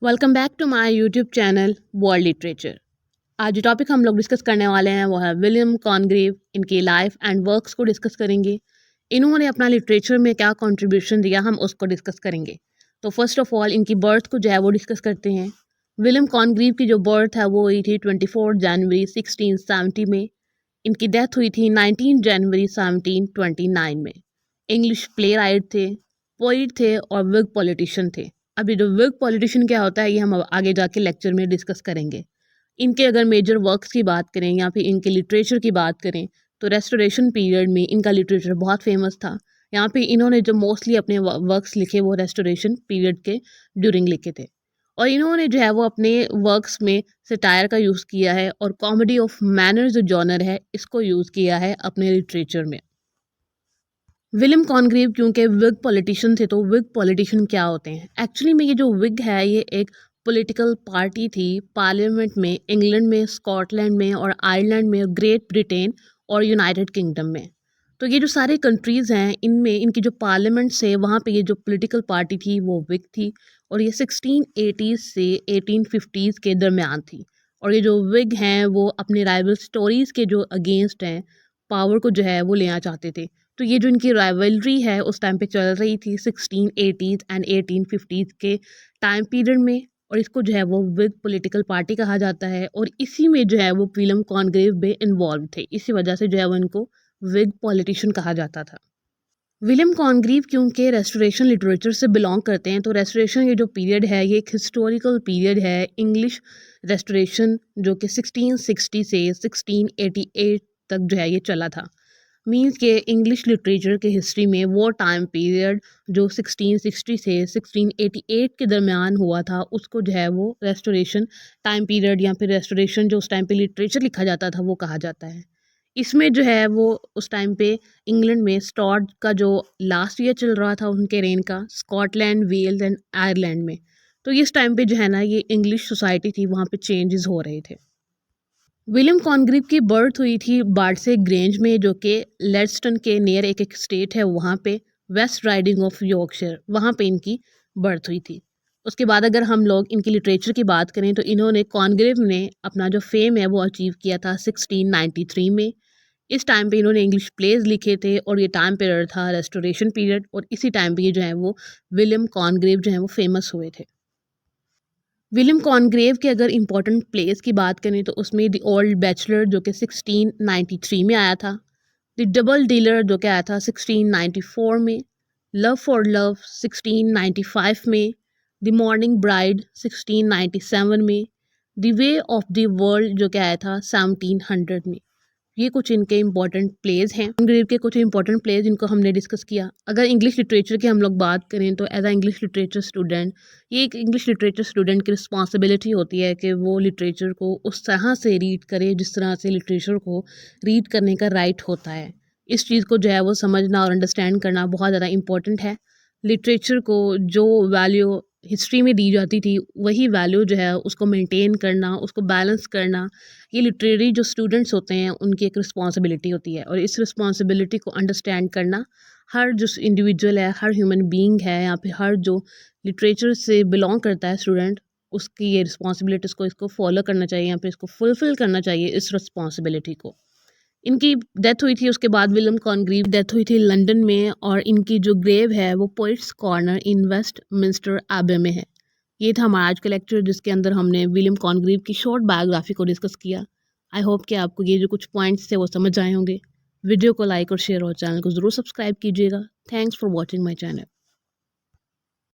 Welcome back to my YouTube channel world literature. आज जो topic हम लोग डिस्कस करने वाले हैं वो है विलियम कॉनग्रीव। इनकी लाइफ एंड वर्क्स को डिस्कस करेंगे। इन्होंने अपना लिटरेचर में क्या कंट्रीब्यूशन दिया हम उसको डिस्कस करेंगे। तो फर्स्ट ऑफ ऑल इनकी बर्थ को जो है वो डिस्कस करते हैं। विलियम कॉनग्रीव की जो बर्थ है वो हुई थी 24 जनवरी 1670 में। इनकी डेथ हुई थी 19 जनवरी 1729 में। इंग्लिश प्ले राइट थे, पोइट थे और विग पॉलिटिशियन थे। अभी जो विग पॉलिटिशियन क्या होता है ये हम आगे जाके लेक्चर में डिस्कस करेंगे। इनके अगर मेजर वर्क्स की बात करें या फिर इनके लिटरेचर की बात करें तो रेस्टोरेशन पीरियड में इनका लिटरेचर बहुत फेमस था। यहाँ पे इन्होंने जो मोस्टली अपने वर्क्स लिखे वो रेस्टोरेशन पीरियड के ड्यूरिंग लिखे थे। और इन्होंने जो है वो अपने वर्क्स में सटायर का यूज़ किया है और कॉमेडी ऑफ मैनर्स जो जॉनर है इसको यूज़ किया है अपने लिटरेचर में। विलियम कॉनग्रीव क्योंकि विग पॉलिटिशियन थे तो विग पॉलिटिशियन क्या होते हैं एक्चुअली में, ये जो विग है ये एक पॉलिटिकल पार्टी थी पार्लियामेंट में, इंग्लैंड में, स्कॉटलैंड में और आयरलैंड में, ग्रेट ब्रिटेन और यूनाइटेड किंगडम में। तो ये जो सारे कंट्रीज़ हैं इनमें इनकी जो पार्लियामेंट्स है वहाँ पे ये जो पॉलिटिकल पार्टी थी वो विग थी। और ये 1680 से 1850 के दरमियान थी। और ये जो विग हैं वो अपने राइवल स्टोरीज़ के जो अगेंस्ट हैं पावर को जो है वो लेना चाहते थे। तो ये जो इनकी राइवलरी है उस टाइम पे चल रही थी 1680s एंड 1850s के टाइम पीरियड में। और इसको जो है वो विग पॉलिटिकल पार्टी कहा जाता है और इसी में जो है वो विलियम कॉनग्रेव भी इन्वॉल्व थे। इसी वजह से जो है वो इनको विग पॉलिटिशियन कहा जाता था। विलियम कॉनग्रीव क्योंकि रेस्टोरेशन लिटरेचर से बिलोंग करते हैं तो रेस्टोरेशन ये जो पीरियड है ये एक हिस्टोरिकल पीरियड है। इंग्लिश रेस्टोरेशन जो कि 1660 से 1688 तक जो है ये चला था। मीन्स के इंग्लिश लिटरेचर के हिस्ट्री में वो टाइम पीरियड जो 1660 से 1688 के दरमियान हुआ था उसको जो है वो रेस्टोरेशन टाइम पीरियड या फिर रेस्टोरेशन जो उस टाइम पे लिटरेचर लिखा जाता था वो कहा जाता है। इसमें जो है वो उस टाइम पे इंग्लैंड में स्टॉर्ट का जो लास्ट ईयर चल रहा था उनके रेन का, स्कॉटलैंड, वेल्स एंड आयरलैंड में। तो इस टाइम पे जो है ना ये इंग्लिश सोसाइटी थी वहाँ पे चेंजेस हो रहे थे। विलियम कॉनग्रीव की बर्थ हुई थी बार्डसे ग्रेंज में जो कि लेड्सटन के नियर एक स्टेट है वहाँ पे, वेस्ट राइडिंग ऑफ यॉर्कशायर, वहाँ पे इनकी बर्थ हुई थी। उसके बाद अगर हम लोग इनकी लिटरेचर की बात करें तो इन्होंने कॉनग्रेव ने अपना जो फेम है वो अचीव किया था 1693 में। इस टाइम पे इन्होंने इंग्लिश प्लेज लिखे थे और ये टाइम पीरियड था रेस्टोरेशन पीरियड और इसी टाइम पे ये जो है वो विलियम कॉनग्रेव जो है वो फेमस हुए थे। विलियम कॉनग्रेव के अगर इम्पोर्टेंट प्लेस की बात करें तो उसमें द ओल्ड बैचलर जो कि 1693 में आया था, द डबल डीलर जो कि आया था 1694 में, लव फॉर लव 1695 में, द मॉर्निंग ब्राइड 1697 में, the way of the world जो कि आया था 1700 में। ये कुछ इनके इंपॉर्टेंट प्लेज हैं। कॉनग्रेव के कुछ इंपॉर्टेंट प्लेज इनको हमने डिस्कस किया। अगर इंग्लिश लिटरेचर की हम लोग बात करें तो as a English literature student, ये एक इंग्लिश लिटरेचर स्टूडेंट की रिस्पॉन्सिबिलिटी होती है कि वो लिटरेचर को उस तरह से रीड करे जिस तरह से लिटरेचर को रीड करने का राइट होता है। इस चीज़ को जो है वो समझना और अंडरस्टैंड करना बहुत ज़्यादा इंपॉर्टेंट है। लिटरेचर को जो वैल्यू हिस्ट्री में दी जाती थी वही वैल्यू जो है उसको मेंटेन करना, उसको बैलेंस करना, ये लिटरेरी जो स्टूडेंट्स होते हैं उनकी एक रिस्पॉन्सिबिलिटी होती है। और इस रिस्पॉन्सिबिलिटी को अंडरस्टैंड करना हर जो इंडिविजुअल है, हर ह्यूमन बीइंग है या फिर हर जो लिटरेचर से बिलोंग करता है स्टूडेंट, उसकी ये रिस्पॉन्सिबिलिटीज़ को इसको फॉलो करना चाहिए या फिर इसको फुलफिल करना चाहिए इस रिस्पॉन्सिबिलिटी को। इनकी डेथ हुई थी उसके बाद विलियम कॉनग्रीव डेथ हुई थी लंदन में और इनकी जो ग्रेव है वो पोइट्स कॉर्नर इन वेस्ट मिंस्टर एबे में है। ये था हमारा आज का लेक्चर जिसके अंदर हमने विलियम कॉनग्रीव की शॉर्ट बायोग्राफी को डिस्कस किया। आई होप कि आपको ये जो कुछ पॉइंट्स थे वो समझ आए होंगे। वीडियो को लाइक और शेयर और चैनल को ज़रूर सब्सक्राइब कीजिएगा। Thanks for watching my channel.